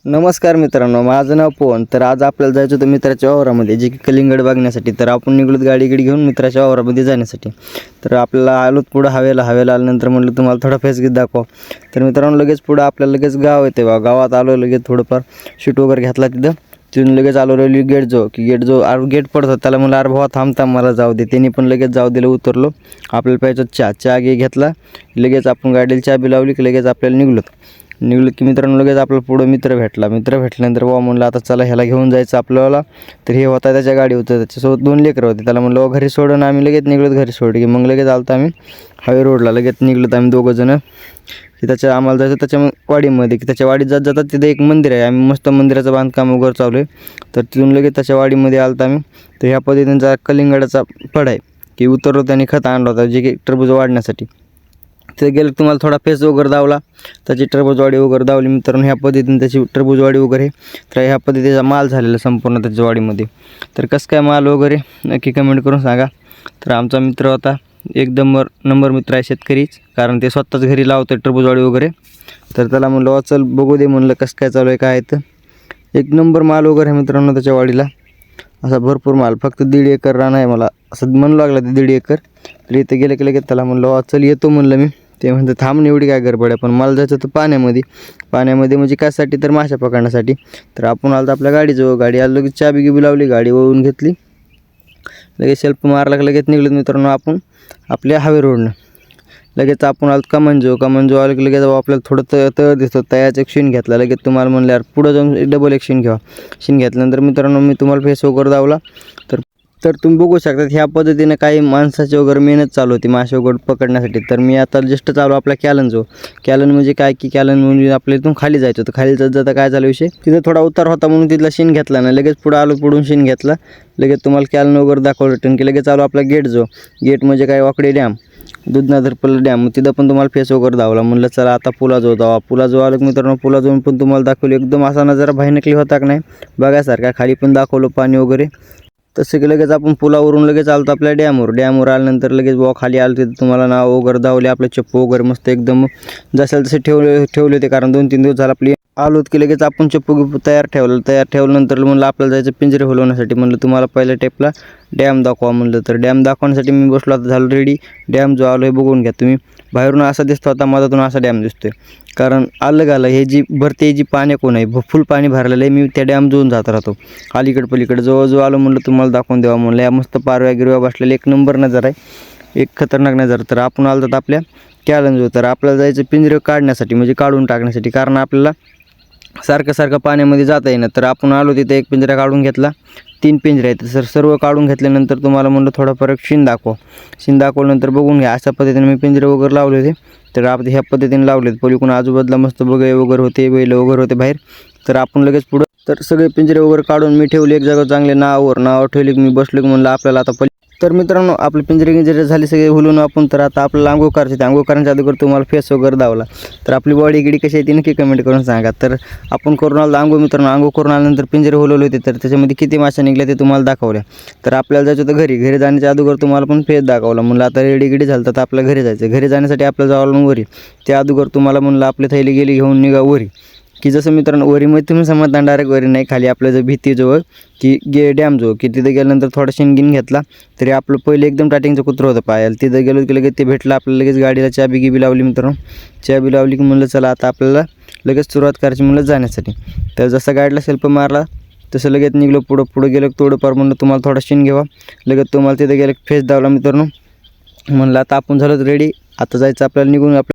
नमस्कार मित्रांनो, माझं नाव पवन. तर आज आपल्याला जायचं होतं मित्राच्या वावरामध्ये, जे की कलिंगड बघण्यासाठी. तर आपण निघलोत गाडी घेऊन मित्राच्या वावरामध्ये जाण्यासाठी. तर आपल्याला आलोत पुढं हवेला आल्यानंतर म्हटलं तुम्हाला थोडा फेस गीत दाखवा. तर मित्रांनो लगेच पुढं आपल्याला लगेच गाव येते. गावात आलो, लगेच थोडंफार शूट वगैरे घेतला तिथून लगेच आलो रेल्वे गेट गेट पडत होता. त्याला म्हणलं अरे भावा थांबता मला जाऊ दे. त्यांनी पण लगेच जाऊ दिलं. उतरलो. आपल्याला पाहिजे चहा घेतला. लगेच आपण गाडीला चहा बी लावली की लगेच आपल्याला निघलो की मित्रांनो लगेच आपल्याला पुढं मित्र भेटल्यानंतर वा म्हणलं आता चला ह्याला घेऊन जायचं आपल्याला. तर हे होता त्याच्या गाडी होतं, त्याच्यासोबत 2 लेकरं होते. त्याला म्हणलं घरी सोडून आम्ही लगेच निघलोत घरी सोड की मग लगेच आलतो आम्ही हायवे रोडला. लगेच निघलोत आम्ही 2 जण की आम्हाला जायचं त्याच्या वाडीमध्ये. की त्याच्या वाडीत जातात तिथे एक मंदिर आहे. आम्ही मस्त मंदिराचं बांधकाम वगैरे चालू आहे. तर तिथून लगेच त्याच्या वाडीमध्ये आलतो आम्ही. तर ह्या पद्धतीचा कलिंगडाचा फळ आहे की उतरलो त्याने खत आणला होता जे की टरबूज वाढण्यासाठी. तिथे गेलं तुम्हाला थोडा फेस वगैरे दावला, त्याची टरबूजवाडी वगैरे दावली मित्रांनो. ह्या पद्धतीने त्याची टरबूजवाडी वगैरे. तर ह्या पद्धतीचा माल झालेला संपूर्ण त्याच्या वाडीमध्ये. तर कसं काय माल वगैरे नक्की कमेंट करून सांगा. तर आमचा मित्र होता एकदम नंबर मित्र आहे, शेतकरीच, कारण ते स्वतःच घरी लावतो टरबूजवाडी वगैरे. तर त्याला म्हणलं चल बघू दे म्हणलं कसं काय चालू आहे काय. तर एक नंबर माल वगैरे आहे मित्रांनो त्याच्या वाडीला. असा भरपूर माल, फक्त 1.5 एकर रान आहे. मला असं म्हणू लागला ते 1.5 एकर. तर इथं गेलं की लगेच त्याला म्हणलं चल येतो म्हणलं मी. ते म्हणतं थांब एवढी काय गडबड आहे. पण मला जायचं होतं पाण्यामध्ये म्हणजे कशासाठी तर माशा पकडण्यासाठी. तर आपण आलो आपल्या गाडीजवळ. गाडी आलो की चाबी गिबी लावली, गाडी वळून घेतली, लगेच सेल्फ मारला की लगेच निघलो मित्रांनो आपण आपल्या हायवे रोडनं. लगेच आपण आलो कमंजो आलं की लगेच आपल्याला थोडं तळ दिसतो. तयाचा एक शीन घेतला. लगेच तुम्हाला म्हणलं यार पुढं जाऊन डबल एक शीन घेतल्यानंतर मित्रांनो मी तुम्हाला फेस वगैरे दावला. तर तुम्ही बघू शकता ह्या पद्धतीने काही माणसाची वगैरे मेहनत चालू होती मासे वगैरे पकडण्यासाठी. तर मी आता जस्ट चालू आपल्या कॅलन म्हणजे काय की कॅलन म्हणजे आपल्या इथून खाली जायचं होतं. खाली जाता काय झालं विषय, तिथं थोडा उतार होता म्हणून तिथला शीन घेतला ना. लगेच पुढं आलो, पुढून शीन घेतला. लगेच तुम्हाला कॅलन वगैरे दाखवलं रिटर्न की लगेच आलो आपला गेट म्हणजे काय वाकडे डॅम, दुधनाधरपल्ला डॅम. तिथं पण तुम्हाला फेस वगैरे दावला. म्हणलं चला आता पुलाजवळ आलो मित्रांनो. पुलाजवळ पण तुम्हाला दाखवलं एकदम असा नजारा भयानकली होता का नाही बघायसारखा. खाली पण दाखवलं पाणी वगैरे. तसं की लगेच आपण पुलावरून लगेच आलतो आपल्या डॅमवर आल्यानंतर लगेच खाली आलं. तिथं तुम्हाला नाव वगैरे दावले, आपले चप्पू वगैरे मस्त एकदम जसं तसे ठेवले होते, कारण 2-3 दिवस झाला आपली आलोत की लगेच आपण चप्पू तयार ठेवल्यानंतर म्हणलं आपल्याला जायचं पिंजरे हलवण्यासाठी. म्हणलं तुम्हाला पहिल्या टेपला डॅम दाखवा म्हणलं. तर डॅम दाखवण्यासाठी मी बसलो. आता झालं रेडी. डॅम जो आलो हे बघून घ्या तुम्ही. बाहेरून असा दिसतो होता, मधातून असा डॅम दिसतोय, कारण आलं हे जी भरते जी पाणी कोण आहे फुल पाणी भरलेलं आहे. मी त्या डॅम जोन जात राहतो अलीकडे पलीकडे. जवळ आलो म्हणलं तुम्हाला दाखवून द्यावा म्हणलं. या मस्त पारव्या गिरव्या बसलेले एक नंबर नजर आहे, एक खतरनाक नजर. तर आपण आलो तर आपल्या कॅलन तर आपल्याला जायचं पिंजरे काढण्यासाठी म्हणजे काढून टाकण्यासाठी, कारण आपल्याला सारखं पाण्यामध्ये जाता येईना. तर आपण आलो तिथे एक पिंजरा काढून घेतला. 3 पिंजरे आहेत. तर सर्व काढून घेतल्यानंतर तुम्हाला म्हणलं थोडाफार शीन दाखवल्यानंतर बघून घ्या. अशा पद्धतीने मी पिंजरे वगैरे लावले होते. तर आपण ह्या पद्धतीने लावलेत. पलीकडून आजूबाजूला मस्त बगळे वगैरे होते, बैल वगैरे होते बाहेर. तर आपण लगेच पुढं तर सगळे पिंजरे वगैरे काढून मी ठेवले एक जागा चांगले नावावर ठेवले की मी बसलो की म्हणलं आपल्याला आता तर मित्रांनो आपले पिंजरे झाले सगळे हुलून आपण. तर आता आपल्याला आंघोळ करण्याच्या अगोदर तुम्हाला फेस वगैरे दावला. तर आपली बॉडी गिडी कशी आहे ती नक्की कमेंट करून सांगा. तर आपण करून आलो आंघोळ मित्रांनो. आंघोळ करून आल्यानंतर पिंजरे हुलवले होते. तर त्याच्यामध्ये किती माशा निघल्या ते तुम्हाला दाखवल्या. तर आपल्याला जायचं होतं घरी जाण्याच्या अगोदर तुम्हाला पण फेस दाखवला. म्हणलं आता रेडी गिडी झालं तर आपल्या घरी जायचं. घरी जाण्यासाठी आपल्याला जावं वरी. त्या अगोदर तुम्हाला म्हणलं आपली थैली गेली घेऊन निघा वरी. की जसं मित्रांनो वरीमध्ये तुम्ही समजता डायरेक्ट वरी नाही, खाली आपल्या जर भीतीजवळ की डॅम की तिथे गेल्यानंतर थोडा शिनगिन घेतला. तरी आपलं पहिले एकदम स्टार्टिंगचं कुत्रं होतं पायाला. तिथं गेलो की लगेच ते भेटलं. आपल्याला लगेच गाडीला चाबी गिबी लावली मित्रांनो. चाबी लावली की म्हणलं चला आता आपल्याला लगेच सुरुवात करायची म्हणलं जाण्यासाठी. तर जसं गाडीला सेल्फ मारला तसं लगेच निघलो. पुढं गेलं थोडंफार म्हणलं तुम्हाला थोडा शीन घ्यावा. लगेच तुम्हाला तिथे गेलं फेस दावला मित्रांनो. म्हणलं आता आपण झालं रेडी, आता जायचं आपल्याला निघून.